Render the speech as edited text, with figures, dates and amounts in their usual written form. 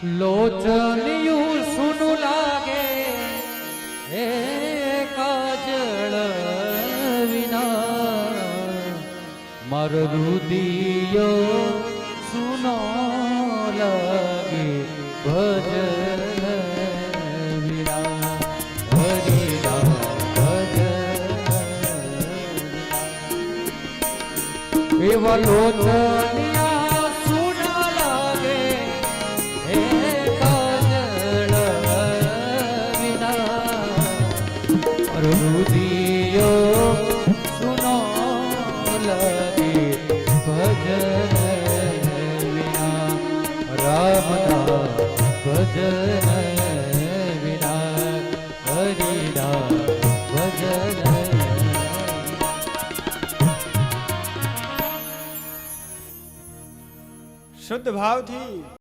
લોચનિયું સુનું લાગે હે કાજળ વિના મારો રુદિયો સુનો લાગે ભજન વિના હરિના ભજન એવા લોચનિયા સુના લાગે હે કાજળ વિના રુદિયો સુનો લાગે ભજન વિના રામના ભજન વિના હરિના ભજન શુદ્ધ ભાવથી